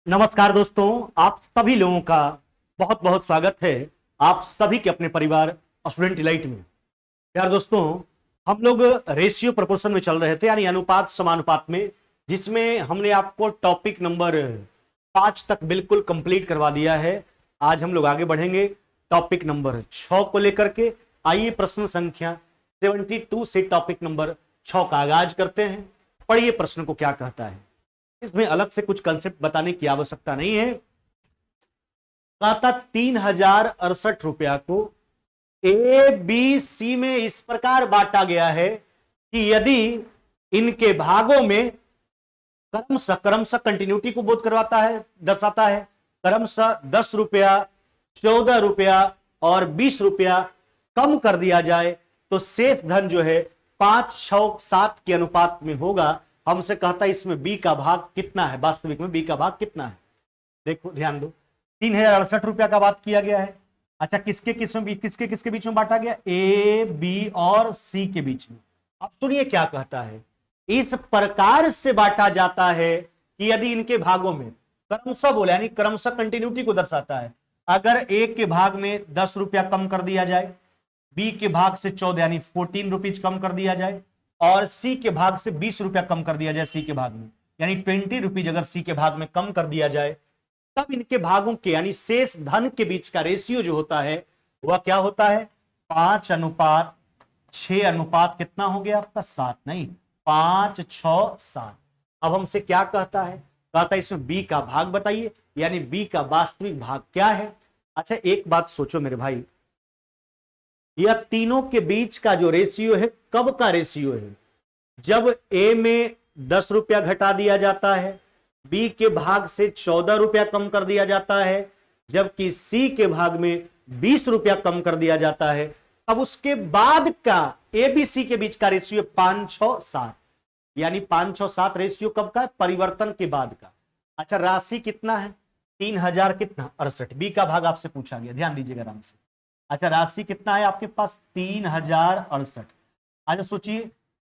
नमस्कार दोस्तों, आप सभी लोगों का बहुत बहुत स्वागत है आप सभी के अपने परिवार स्टूडेंट इलाइट में। यार दोस्तों, हम लोग रेशियो प्रोपोर्शन में चल रहे थे, यानी अनुपात समानुपात में, जिसमें हमने आपको टॉपिक नंबर 5 तक बिल्कुल कंप्लीट करवा दिया है। आज हम लोग आगे बढ़ेंगे टॉपिक नंबर 6 को लेकर के। आइए प्रश्न संख्या 72 से टॉपिक नंबर 6 का आगाज करते हैं। पढ़िए प्रश्न को क्या कहता है। इसमें अलग से कुछ कंसेप्ट बताने की आवश्यकता नहीं है। कहता 3068 रुपया को ए बी सी में इस प्रकार बांटा गया है कि यदि इनके भागों में क्रमशः क्रमशः कंटिन्यूटी को बोध करवाता है, दर्शाता है। क्रमशः 10 रुपया, 14 रुपया और 20 रुपया कम कर दिया जाए तो शेष धन जो है 5, 6, 7 के अनुपात में होगा। हमसे कहता है इसमें बी का भाग कितना है, वास्तविक में बी का भाग कितना है। देखो ध्यान दो, 3068 रुपया का बात किया गया है। अच्छा, किसके किसके बीच में बांटा गया? ए बी और सी के बीच में। अब सुनिए क्या कहता है। इस प्रकार से बांटा जाता है कि यदि इनके भागों में क्रमशः बोला, यानी क्रमशः कंटिन्यूटी को दर्शाता है। अगर ए के भाग में 10 रुपया कम कर दिया जाए, बी के भाग से 14 यानी 14 रुपीज कम कर दिया जाए, और सी के भाग से 20 रुपया कम कर दिया जाए सी के भाग में, यानी 20 रुपीज अगर सी के भाग में कम कर दिया जाए, तब इनके भागों के यानी शेष धन के बीच का रेशियो जो होता है वह क्या होता है? 5:6 अनुपात कितना हो गया आपका? 7 नहीं, 5, 6, 7। अब हमसे क्या कहता है? कहता है इसमें बी का भाग बताइए, यानी बी का वास्तविक भाग क्या है। अच्छा, एक बात सोचो मेरे भाई, यह तीनों के बीच का जो रेशियो है, कब का रेशियो है? जब ए में 10 रुपया घटा दिया जाता है, बी के भाग से 14 रुपया कम कर दिया जाता है, जबकि सी के भाग में 20 रुपया कम कर दिया जाता है। अब उसके बाद का ए बी सी के बीच का रेशियो 5, 6, 7, यानी 5, 6, 7 रेशियो कब का है? परिवर्तन के बाद का। अच्छा, राशि कितना है? 3000 कितना? 68। बी का भाग आपसे पूछा गया, ध्यान दीजिएगा आराम से। अच्छा, राशि कितना है आपके पास? 3068। अच्छा सोचिए,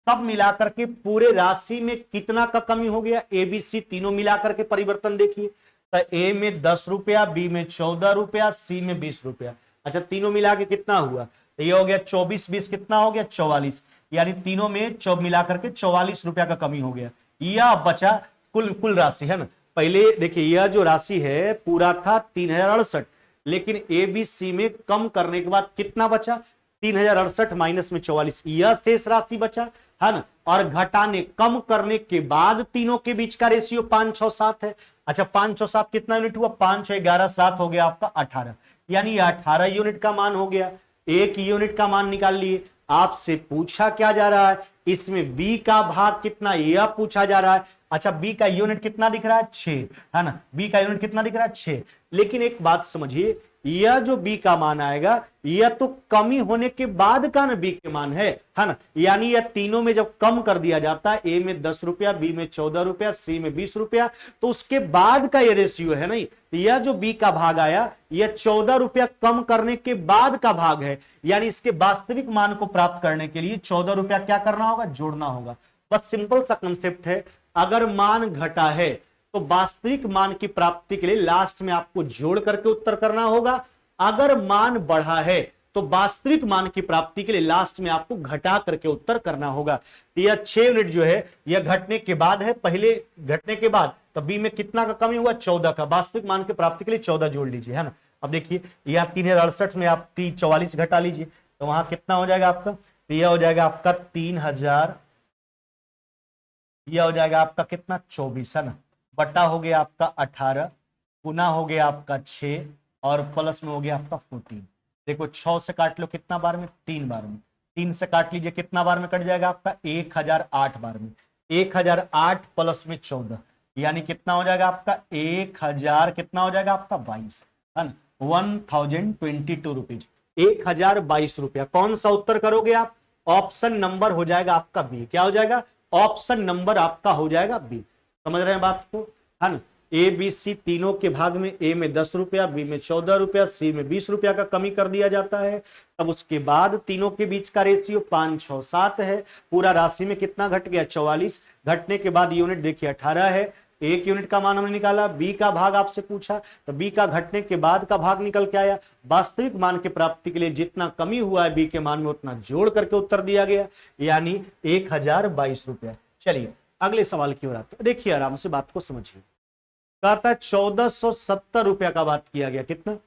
सब मिलाकर के पूरे राशि में कितना का कमी हो गया? ए बी सी तीनों मिलाकर के परिवर्तन देखिए, तो ए में 10 रुपया, बी में 14 रुपया, सी में 20 रुपया। अच्छा, तीनों मिला के कितना हुआ? तो ये हो गया 24, 20 कितना हो गया? 44, यानी तीनों में मिलाकर के 44 रुपया का कमी हो गया। यह बचा कुल राशि है ना। पहले देखिए, यह जो राशि है पूरा था 3068, लेकिन ए बी सी में कम करने के बाद कितना बचा? 3068 माइनस में 44, यह शेष राशि बचा है ना। और घटाने कम करने के बाद तीनों के बीच का रेशियो 5, 6, 7 है। अच्छा, 5, 6, 7 कितना यूनिट हुआ? 5, 6, 11, 7 हो गया आपका 18, यानी 18 यूनिट का मान हो गया। एक यूनिट का मान निकाल लिए। आपसे पूछा क्या जा रहा है? इसमें बी का भाग कितना, यह पूछा जा रहा है। अच्छा, बी का यूनिट कितना दिख रहा है? 6, है ना। बी का यूनिट कितना दिख रहा है? 6। लेकिन एक बात समझिए, यह जो बी का मान आएगा, यह तो कमी होने के बाद का ना बी के मान है ना। यानी यह तीनों में जब कम कर दिया जाता है, ए में 10 रुपया, बी में 14 रुपया, सी में 20 रुपया, तो उसके बाद का यह रेशियो है नहीं। यह जो बी का भाग आया, यह 14 रुपया कम करने के बाद का भाग है। यानी इसके वास्तविक मान को प्राप्त करने के लिए 14 रुपया क्या करना होगा? जोड़ना होगा। बस सिंपल सा कंसेप्ट है। अगर मान घटा है तो वास्तविक मान की प्राप्ति के लिए लास्ट में आपको जोड़ करके उत्तर करना होगा। अगर मान बढ़ा है तो वास्तविक मान की प्राप्ति के लिए लास्ट में आपको घटा करके उत्तर करना होगा। यह 6 यूनिट जो है यह घटने के बाद है, पहले घटने के बाद। तो बी में कितना का कमी हुआ? 14 का। वास्तविक मान की प्राप्ति के लिए 14 जोड़ लीजिए, है ना। अब देखिए, यह 3068 में आप 44 घटा लीजिए, तो वहां कितना हो जाएगा आपका? तो यह हो जाएगा आपका 3000, यह हो जाएगा आपका कितना? 24, है ना। बटा हो गया आपका 18, गुना हो गया आपका 6, और प्लस में हो गया आपका 14। देखो 6 से काट लो कितना बार में? 3 बार में। 3 से काट लीजिए कितना बार में कट जाएगा आपका? 1008 बार में। 1008 प्लस में 14, यानी कितना हो जाएगा आपका? 1000 कितना हो जाएगा आपका? 22, है ना। 1022 रुपीज, 1022 रुपया। कौन सा उत्तर करोगे आप? ऑप्शन नंबर हो जाएगा आपका बी। क्या हो जाएगा? ऑप्शन नंबर आपका हो जाएगा बी। समझ रहे हैं बात को, है ना। ए बी सी तीनों के भाग में ए में 10 रुपया, बी में 14 रुपया, सी में 20 रुपया का कमी कर दिया जाता है। तब उसके बाद तीनों के बीच का रेशियो 5, 6, 7 है। पूरा राशि में कितना घट गया? 44। घटने के बाद यूनिट देखिए 18 है। एक यूनिट का मान हमने निकाला, बी का भाग आपसे पूछा तो बी का घटने के बाद का भाग निकल के आया। वास्तविक मान की प्राप्ति के लिए जितना कमी हुआ है बी के मान में उतना जोड़ करके उत्तर दिया गया, यानी 1022 रुपया। चलिए अगले सवाल की ओर आते हैं। देखिए आराम से बात को समझिए। कहता है 1470 रुपया का बात किया गया, कितना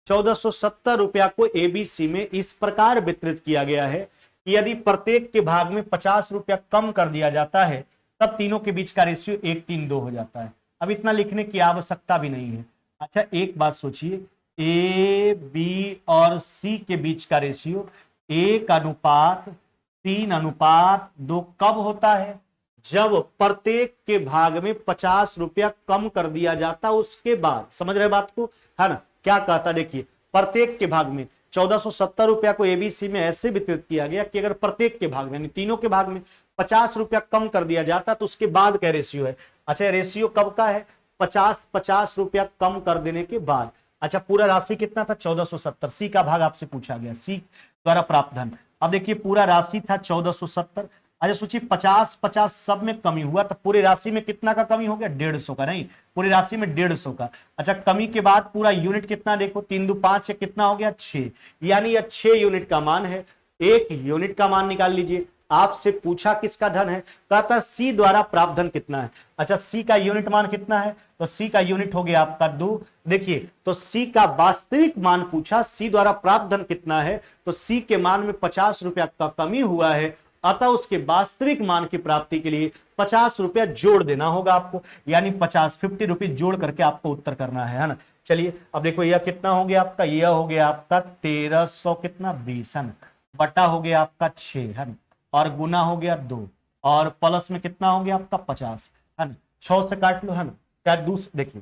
1470 रुपया को एबीसी में इस प्रकार वितरित किया गया है कि यदि प्रत्येक के भाग में 50 रुपया कम कर दिया जाता है तब तीनों के बीच का रेशियो 1:3:2 हो जाता है। अब इतना लिखने की आवश्यकता भी नहीं है। अच्छा एक बात सोचिए, ए बी और सी के बीच का रेशियो 1:3:2 कब होता है? जब प्रत्येक के भाग में 50 रुपया कम कर दिया जाता उसके बाद। समझ रहे बात को, है ना? क्या कहता, देखिए प्रत्येक के भाग में 1470 रुपया को एबीसी में ऐसे वितरित किया गया कि अगर प्रत्येक के भाग में यानी तीनों के भाग में 50 रुपया कम कर दिया जाता तो उसके बाद क्या रेशियो है। अच्छा रेशियो कब का है? 50 रुपया कम कर देने के बाद। अच्छा पूरा राशि कितना था? 1470। सी का भाग आपसे पूछा गया, सी द्वारा प्राप्त धन। अब देखिए पूरा राशि था 1470। अच्छा सोचिए 50 सब में कमी हुआ तो पूरी राशि में कितना का कमी हो गया? 150 का, नहीं पूरी राशि में 150 का। अच्छा कमी के बाद पूरा यूनिट कितना देखो, 3 2 5 कितना हो गया? 6, यानी यह 6 यूनिट का मान है। एक यूनिट का मान निकाल लीजिए। आपसे पूछा किसका धन है? कहता सी द्वारा प्राप्त धन कितना है। अच्छा सी का यूनिट मान कितना है? तो सी का यूनिट हो गया आपका 2। देखिए तो सी का वास्तविक मान पूछा, सी द्वारा प्राप्त धन कितना है, तो सी के मान में 50 रुपया का कमी हुआ है, अतः उसके वास्तविक मान की प्राप्ति के लिए 50 रुपया जोड़ देना होगा आपको, यानी 50 रुपये जोड़ करके आपको उत्तर करना है ना। चलिए अब देखो यह कितना हो गया आपका? यह हो गया आपका 1300 कितना 20 है ना, बटा हो गया आपका 6 है ना, और गुना हो गया 2, और प्लस में कितना हो गया आपका 50 है ना। 6 से काट लो है ना, क्या देखिए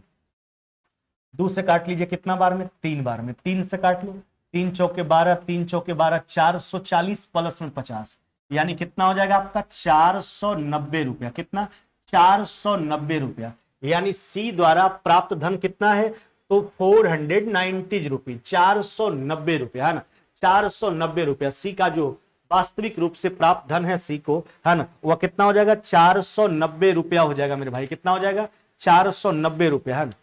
2 से काट लीजिए, कितना बार में? 3 बार में। 3 से काट लो, 3 चौके 12, 3 चौके 12, 440 प्लस में 50, यानी कितना हो जाएगा आपका? 490 रुपया। कितना? 490 रुपया। यानी सी द्वारा प्राप्त धन कितना है? तो 490 रुपये, 490 रुपया है ना, 490 रुपया सी का जो वास्तविक रूप से प्राप्त धन है सी को, है ना, वह कितना हो जाएगा? 490 रुपया हो जाएगा मेरे भाई। कितना हो जाएगा? 490 रुपया है ना।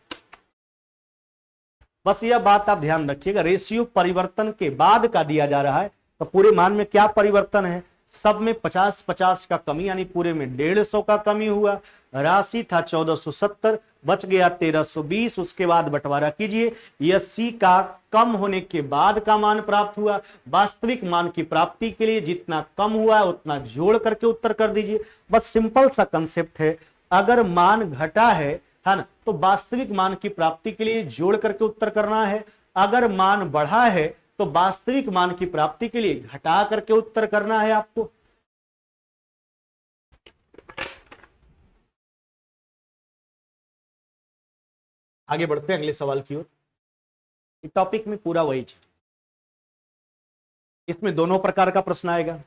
बस यह बात आप ध्यान रखिएगा, रेशियो परिवर्तन के बाद का दिया जा रहा है तो पूरे मान में क्या परिवर्तन है? सब में 50 का कमी, यानी पूरे में 150 का कमी हुआ। राशि था 1470, बच गया 1320। उसके बाद बंटवारा कीजिए, यह सी का कम होने के बाद का मान प्राप्त हुआ। वास्तविक मान की प्राप्ति के लिए जितना कम हुआ उतना जोड़ करके उत्तर कर दीजिए। बस सिंपल सा कंसेप्ट है, अगर मान घटा है ना, तो वास्तविक मान की प्राप्ति के लिए जोड़ करके उत्तर करना है। अगर मान बढ़ा है तो वास्तविक मान की प्राप्ति के लिए घटा करके उत्तर करना है आपको। आगे बढ़ते हैं अगले सवाल की ओर। इस टॉपिक में पूरा वही चीज, इसमें दोनों प्रकार का प्रश्न आएगा।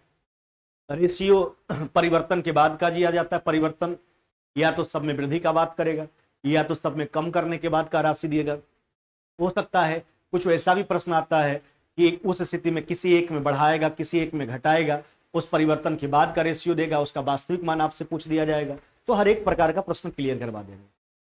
रेशियो परिवर्तन के बाद का दिया जाता है। परिवर्तन या तो सब में वृद्धि का बात करेगा या तो सब में कम करने के बाद का राशि दिएगा। हो सकता है कुछ वैसा भी प्रश्न आता है कि उस स्थिति में किसी एक में बढ़ाएगा, किसी एक में घटाएगा, उस परिवर्तन के बाद का रेशियो देगा, उसका वास्तविक मान आपसे पूछ दिया जाएगा। तो हर एक प्रकार का प्रश्न क्लियर करवा देंगे।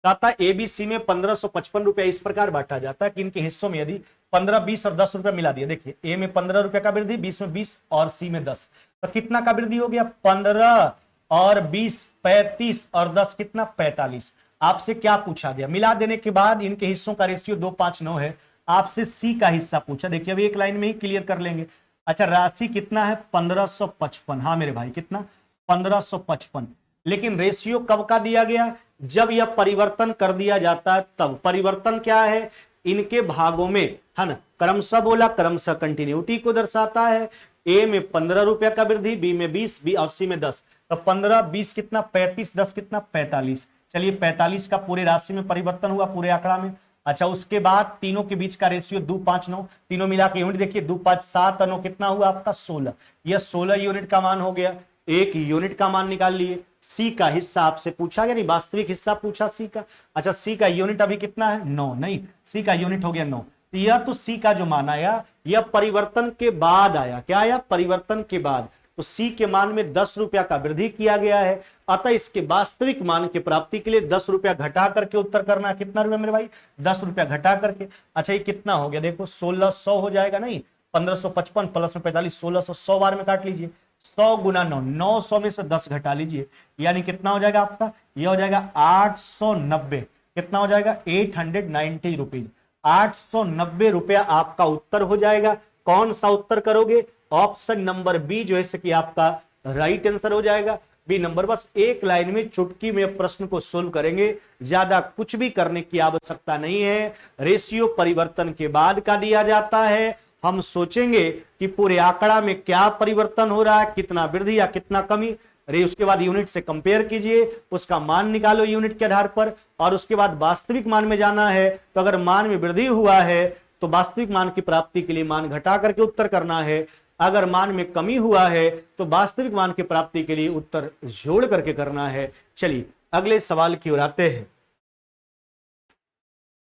कहता एबीसी में 1555 रुपया इस प्रकार बांटा जाता है कि इनके हिस्सों में यदि 15, 20 और 10 रुपया मिला दिया। देखिए ए में 15 रुपया का वृद्धि, 20 में 20 और सी में 10, तो कितना का वृद्धि हो गया? 15 और 20 35 और 10 कितना? 45। आपसे क्या पूछा गया? मिला देने के बाद इनके हिस्सों का रेशियो 259 है। आपसे सी का हिस्सा पूछा। देखिए अभी एक लाइन में ही क्लियर कर लेंगे। अच्छा राशि कितना है? 1555। हाँ मेरे भाई कितना? 1555। लेकिन रेशियो कब का दिया गया? जब यह परिवर्तन कर दिया जाता है तब। परिवर्तन क्या है? इनके भागों में, है ना, क्रमशः बोला, क्रमशः कंटिन्यूटी को दर्शाता है। ए में 15 रुपया का वृद्धि, बी में 20, बी और सी में 10, तो 15 20 कितना? 35, 10 कितना? 45। चलिए 45 का पूरे राशि में परिवर्तन हुआ, पूरे आंकड़ा में। अच्छा उसके बाद तीनों के बीच का रेशियो 259, तीनों मिला के यूनिट देखिए 2 5 7 9 कितना हुआ आपका? 16। यह 16 यूनिट का मान हो गया। एक यूनिट का मान निकाल लिए। सी का हिस्सा आपसे पूछा गया, नहीं वास्तविक हिस्सा पूछा सी का। अच्छा सी का यूनिट अभी कितना है? 9। नहीं, सी का यूनिट हो गया 9। तो यह तो सी का जो मान आया यह परिवर्तन के बाद आया। क्या आया? परिवर्तन के बाद। तो सी के मान में 10 रुपया का वृद्धि किया गया है, अतः इसके वास्तविक मान की प्राप्ति के लिए 10 रुपया घटा करके उत्तर करना है। कितना रुपया मेरे भाई? 10 रुपया घटा करके। अच्छा ये कितना हो गया? देखो 1600 हो जाएगा, नहीं 1555 प्लस में 45, 1600, 100 बार में काट लीजिए, 100 गुना 9, 900 में से 10 घटा लीजिए, यानी कितना हो जाएगा आपका? ये हो जाएगा 890। कितना हो जाएगा? 890 रुपीज। 890 रुपया आपका उत्तर हो जाएगा। कौन सा उत्तर करोगे? ऑप्शन नंबर बी जो है कि आपका राइट आंसर हो जाएगा। B number. बस एक लाइन में चुटकी में प्रश्न को सोल्व करेंगे, ज्यादा कुछ भी करने की आवश्यकता नहीं है। रेशियो परिवर्तन के बाद का दिया जाता है, हम सोचेंगे कि पूरे आंकड़ा में क्या परिवर्तन हो रहा है, कितना वृद्धि या कितना कमी। उसके बाद यूनिट से कंपेयर कीजिए, उसका मान निकालो यूनिट के आधार पर, और उसके बाद वास्तविक मान में जाना है। तो अगर मान में वृद्धि हुआ है तो वास्तविक मान की प्राप्ति के लिए मान घटा करके उत्तर करना है, अगर मान में कमी हुआ है तो वास्तविक मान की प्राप्ति के लिए उत्तर जोड़ करके करना है। चलिए अगले सवाल की ओर आते हैं।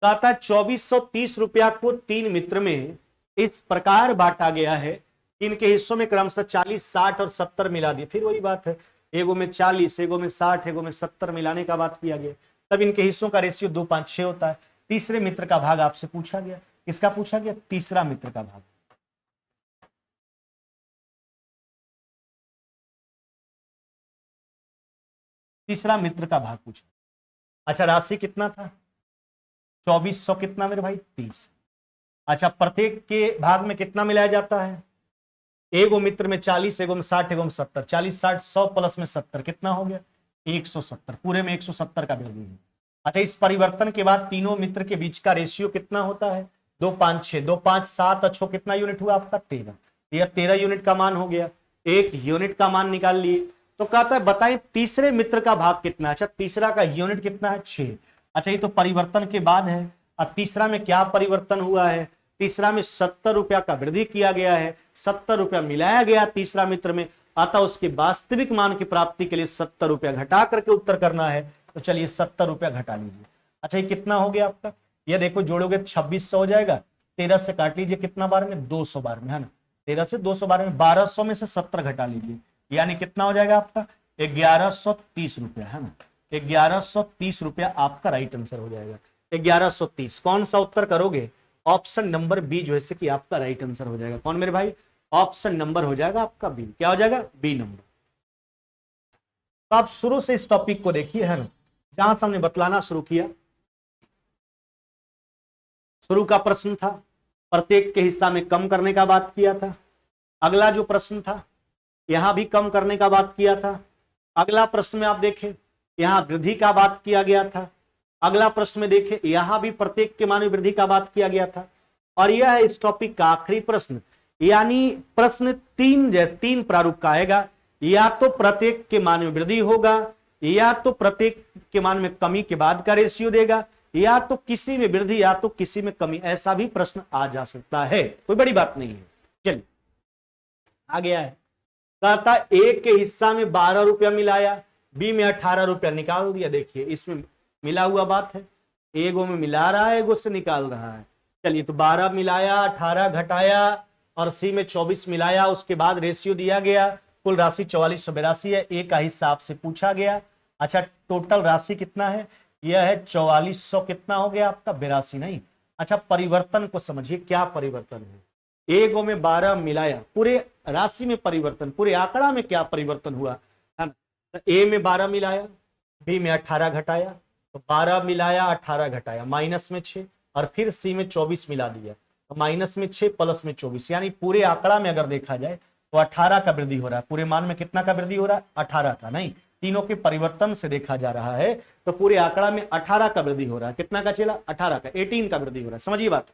कहता 2430 रुपया को 3 मित्र में इस प्रकार बांटा गया है, इनके हिस्सों में क्रमशः 40, 60 और 70 मिला दिए। फिर वही बात है, एगो में 40, एगो में 60, एगो में 70 मिलाने का बात किया गया, तब इनके हिस्सों का रेशियो 2, 5, 6 होता है। तीसरे मित्र का भाग आपसे पूछा गया। किसका पूछा गया? तीसरा मित्र का भाग। तीसरा मित्र का भाग पूछा। अच्छा राशि कितना था? 2400 कितना मेरे भाई? 30। अच्छा प्रत्येक के भाग में कितना मिलाया जाता है? एगो मित्र में 40, एगो में 60, एगो में 70। 40, 60, 100 प्लस में 70 कितना हो गया? 170। पूरे में 170 का वृद्धि है। अच्छा इस परिवर्तन के बाद तीनों मित्र के बीच का रेशियो कितना होता है? 2, 5, 6। 2, 5, 7 अच्छो कितना यूनिट हुआ आपका? 13। यह 13 यूनिट का मान हो गया। 1 यूनिट का मान निकाल लिए। तो कहता है बताएं तीसरे मित्र का भाग कितना है? अच्छा तीसरा का यूनिट कितना है? 6। अच्छा ये तो परिवर्तन के बाद है। अब तीसरा में क्या परिवर्तन हुआ है? तीसरा में 70 रुपया का वृद्धि किया गया है, 70 रुपया मिलाया गया तीसरा मित्र में, अतः उसके वास्तविक मान की प्राप्ति के लिए 70 रुपया घटा करके उत्तर करना है। तो चलिए 70 रुपया घटा लीजिए। अच्छा ये कितना हो गया आपका? ये देखो जोड़ोगे 2600 हो जाएगा। 13 से काट लीजिए, कितना बार में? 200 बार में, है ना। 13 से 200 बार में 1200 में से 70 घटा लीजिए, यानी कितना हो जाएगा आपका? 1130 रुपया, है ना। 1130 रुपया आपका राइट आंसर हो जाएगा। 1130। कौन सा उत्तर करोगे? ऑप्शन नंबर बी जो है कि आपका राइट आंसर हो जाएगा। कौन मेरे भाई? ऑप्शन नंबर हो जाएगा आपका बी। क्या हो जाएगा? B number. तो आप शुरू से इस टॉपिक को देखिए, है ना, जहां से हमने बतलाना शुरू किया। शुरू का प्रश्न था प्रत्येक के हिस्सा में कम करने का बात किया था। अगला जो प्रश्न था यहां भी कम करने का बात किया था। अगला प्रश्न में आप देखें यहां वृद्धि का बात किया गया था। अगला प्रश्न में देखें यहां भी प्रत्येक के मान में वृद्धि का बात किया गया था। और यह है इस टॉपिक का आखिरी प्रश्न, यानी प्रश्न 3 प्रारूप का आएगा। या तो प्रत्येक के मान में वृद्धि होगा, या तो प्रत्येक के मान में कमी के बाद का रेशियो देगा, या तो किसी में वृद्धि या तो किसी में कमी, ऐसा भी प्रश्न आ जा सकता है। कोई बड़ी बात नहीं है। चलिए आ गया है। कहता ए के हिस्सा में 12 रुपया मिलाया, बी में 18 रुपया निकाल दिया। देखिए इसमें मिला हुआ बात है, एगो में मिला रहा है, एगो से निकाल रहा है। चलिए तो 12 मिलाया, 18 घटाया और सी में 24 मिलाया, उसके बाद रेशियो दिया गया। कुल राशि 4482 है। ए का हिस्सा आपसे पूछा गया। अच्छा टोटल राशि कितना है? यह है 4400। कितना हो गया आपका? 82 नहीं। अच्छा परिवर्तन को समझिए, क्या परिवर्तन है? एगो में 12 मिलाया, पूरे राशि में परिवर्तन, पूरे आंकड़ा में क्या परिवर्तन हुआ है ना। तो ए में 12 मिलाया, बी में 18 घटाया, तो 12 मिलाया 18 घटाया, माइनस में 6, और फिर सी में 24 मिला दिया, तो माइनस में 6 प्लस में 24, यानी पूरे आंकड़ा में अगर देखा जाए तो 18 का वृद्धि हो रहा है। पूरे मान में कितना का वृद्धि हो रहा है? 18 का। नहीं, तीनों के परिवर्तन से देखा जा रहा है तो पूरे आंकड़ा में 18 का वृद्धि हो रहा है। कितना का चला? 18 का, 18 का वृद्धि हो रहा है। समझिए बात।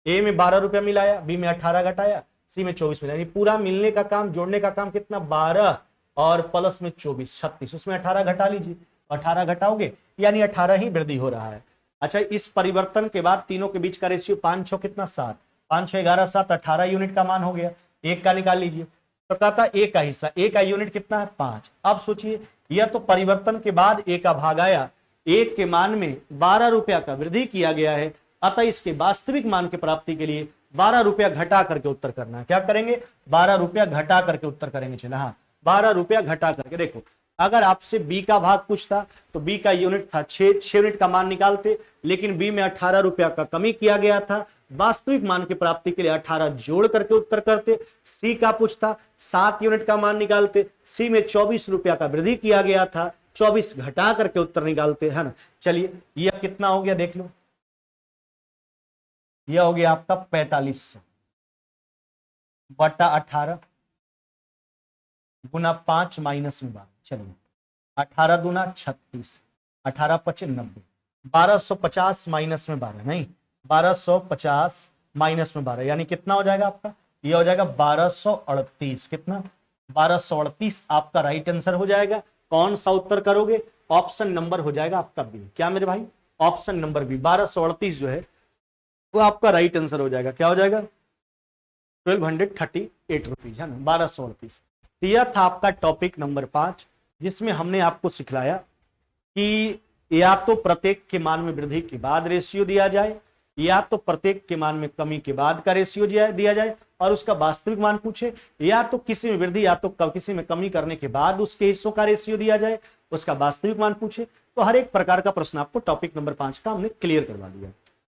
ए में 12 रुपया मिलाया, बी में 18 घटाया, सी में 24 मिलाया, पूरा मिलने का काम, जोड़ने का काम कितना? 12 और प्लस में 24, 36। उसमें 18 घटा लीजिए, 18 घटाओगे यानी 18 ही वृद्धि हो रहा है। अच्छा इस परिवर्तन के बाद तीनों के बीच का रेशियो 5 6 कितना? 7। 5 6 11 7, 18 यूनिट का मान हो गया। एक का निकाल लीजिए। तो कहता ए का हिस्सा, ए का यूनिट कितना है? 5। अब सोचिए यह तो परिवर्तन के बाद ए का भाग आया, एक के मान में 12 रुपया का वृद्धि किया गया है, अतः इसके वास्तविक मान की प्राप्ति के लिए 12 रुपया घटा करके उत्तर करना है। क्या करेंगे? 12 रुपया घटा करके उत्तर करेंगे। चला, हाँ 12 रुपया घटा करके। देखो अगर आपसे बी का भाग पूछता तो बी का यूनिट था 6 यूनिट का मान निकालते, लेकिन बी में 18 रुपया का कमी किया गया था। वास्तविक मान की प्राप्ति के लिए 18 जोड़ करके उत्तर करते। सी का पूछता 7 यूनिट का मान निकालते, सी में 24 रुपया का वृद्धि किया गया था, 24 घटा करके उत्तर निकालते, है ना। चलिए यह कितना हो गया देख लो, यह हो गया आपका 4500 बटा 18 गुना 5 माइनस में 12। चलिए 18 दूना 36, 18 पचे 90, 1250 माइनस में 12, नहीं 1250 माइनस में 12 यानी कितना हो जाएगा आपका? यह हो जाएगा 1238। कितना? 1238 आपका राइट आंसर हो जाएगा। कौन सा उत्तर करोगे? ऑप्शन नंबर हो जाएगा आपका बी। क्या मेरे भाई? ऑप्शन नंबर बी, 1238 जो है वो आपका राइट आंसर हो जाएगा। क्या हो जाएगा? 1238 रुपीज, है ना, 1238। यह था आपका टॉपिक नंबर 5, जिसमें हमने आपको सिखलाया कि या तो प्रत्येक के मान में वृद्धि के बाद रेशियो दिया जाए, या तो प्रत्येक के मान में कमी के बाद का रेशियो दिया जाए और उसका वास्तविक मान पूछे, या तो किसी में वृद्धि या तो किसी में कमी करने के बाद उसके हिस्सों का रेशियो दिया जाए, उसका वास्तविक मान पूछे। तो हर एक प्रकार का प्रश्न आपको टॉपिक नंबर 5 का हमने क्लियर करवा दिया।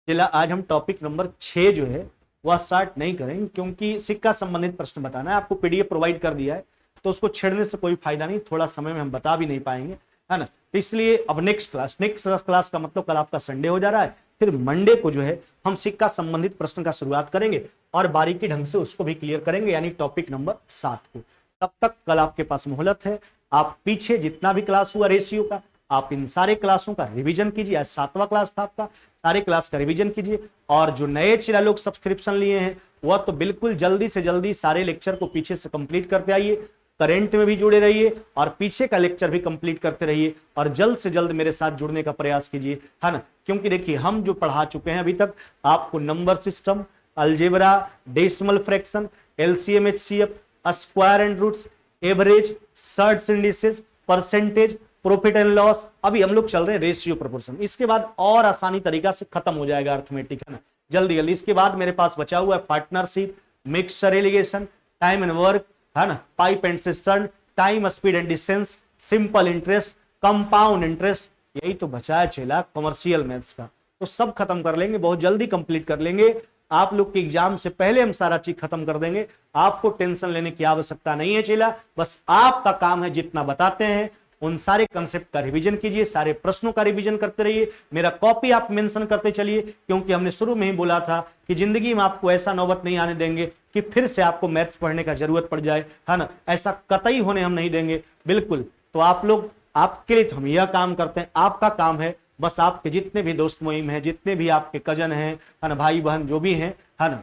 चला आज हम टॉपिक नंबर 6 जो है वह स्टार्ट नहीं करेंगे, क्योंकि सिक्का संबंधित प्रश्न बताना है। आपको पीडीएफ प्रोवाइड कर दिया है तो उसको छेड़ने से कोई फायदा नहीं, थोड़ा समय में हम बता भी नहीं पाएंगे, है ना। तो इसलिए अब नेक्स्ट क्लास का मतलब कल आपका संडे हो जा रहा है, फिर मंडे को जो है हम सिक्का संबंधित प्रश्न का शुरुआत करेंगे और बारीकी ढंग से उसको भी क्लियर करेंगे, यानी टॉपिक नंबर 7 को। तब तक कल आपके पास मोहलत है। आप पीछे जितना भी क्लास हुआ रेशियो का, आप इन सारे क्लासों का रिवीजन कीजिए। आज 7वां क्लास था आपका, सारे क्लास का रिवीजन कीजिए। और जो नए चेला लोग सब्सक्रिप्शन लिए हैं वह तो बिल्कुल जल्दी से जल्दी सारे लेक्चर को पीछे से कंप्लीट करते आइए, करंट में भी जुड़े रहिए और पीछे का लेक्चर भी कंप्लीट करते रहिए और जल्द से जल्द मेरे साथ जुड़ने का प्रयास कीजिए, है ना। क्योंकि देखिए हम जो पढ़ा चुके हैं अभी तक आपको number system, algebra, decimal fraction, LCM, HCF, square and roots, average, surds indices, percentage, profit and loss, अभी हम लोग चल रहे हैं रेशियो प्रोपोर्शन। इसके बाद और आसानी तरीका से खत्म हो जाएगा अर्थमेटिक, है ना, जल्दी जल्दी। इसके बाद मेरे पास बचा हुआ है partnership, mixture allegation, time and work, है ना, pipe and cistern, time speed and distance, simple interest, compound interest, यही तो बचा है चेला कमर्शियल मैथ्स का। तो सब खत्म कर लेंगे, बहुत जल्दी कंप्लीट कर लेंगे। आप लोग के एग्जाम से पहले हम सारा चीज खत्म कर देंगे। आपको टेंशन लेने की आवश्यकता नहीं है चेला, बस आपका काम है जितना बताते हैं उन सारे कंसेप्ट का रिवीजन कीजिए, सारे प्रश्नों का रिवीजन करते रहिए। मेरा कॉपी आप मेंशन करते चलिए, क्योंकि हमने शुरू में ही बोला था कि जिंदगी में आपको ऐसा नौबत नहीं आने देंगे कि फिर से आपको मैथ्स पढ़ने का जरूरत पड़ जाए, है ना। ऐसा कतई होने हम नहीं देंगे, बिल्कुल। तो आप लोग, आपके लिए तो हम यह काम करते हैं, आपका काम है बस आपके जितने भी दोस्त मुहिम है, जितने भी आपके कजन हैं, है ना, भाई बहन जो भी हैं, है ना,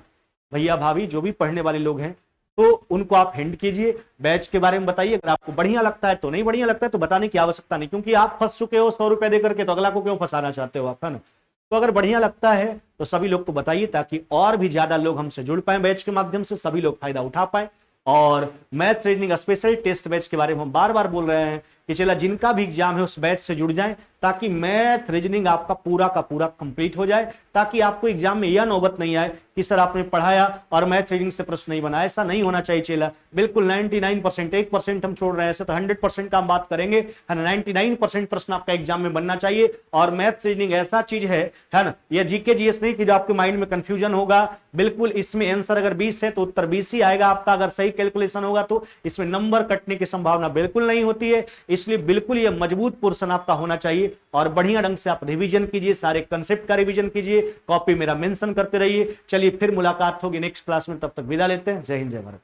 भैया भाभी जो भी पढ़ने वाले लोग हैं, तो उनको आप हिंट कीजिए, बैच के बारे में बताइए। अगर आपको बढ़िया लगता है तो, नहीं बढ़िया लगता है तो बताने की आवश्यकता नहीं, क्योंकि आप फंस चुके हो 100 रुपए देकर के, तो अगला को क्यों फंसाना चाहते हो आप, है ना। तो अगर बढ़िया लगता है तो सभी लोग को बताइए, ताकि और भी ज्यादा लोग हमसे जुड़ पाए बैच के माध्यम से, सभी लोग फायदा उठा पाए। और maths reasoning special test batch के बारे में हम बार बार बोल रहे हैं कि चला जिनका भी एग्जाम है उस बैच से जुड़ जाएं, ताकि मैथ रीजनिंग आपका पूरा का पूरा कंप्लीट हो जाए, ताकि आपको एग्जाम में यह नौबत नहीं आए कि सर आपने पढ़ाया और मैथ रीजनिंग से प्रश्न नहीं बनाया। ऐसा नहीं होना चाहिए चेला, बिल्कुल 99%, 1% हम छोड़ रहे हैं, ऐसे तो 100% का हम बात करेंगे, है ना। 99% प्रश्न आपका एग्जाम में बनना चाहिए। और मैथ रीजनिंग ऐसा चीज है ना, यह जीके जीएस नहीं कि जो आपके माइंड में कंफ्यूजन होगा, बिल्कुल इसमें आंसर अगर 20 है तो उत्तर 20 ही आएगा आपका, अगर सही कैलकुलेशन होगा तो। इसमें नंबर कटने की संभावना बिल्कुल नहीं होती है, इसलिए बिल्कुल यह मजबूत पोर्शन आपका होना चाहिए। और बढ़िया ढंग से आप रिवीजन कीजिए, सारे कंसेप्ट का रिवीजन कीजिए, कॉपी मेरा मेंशन करते रहिए। चलिए फिर मुलाकात होगी नेक्स्ट क्लास में, तब तक विदा लेते हैं। जय हिंद, जय भारत।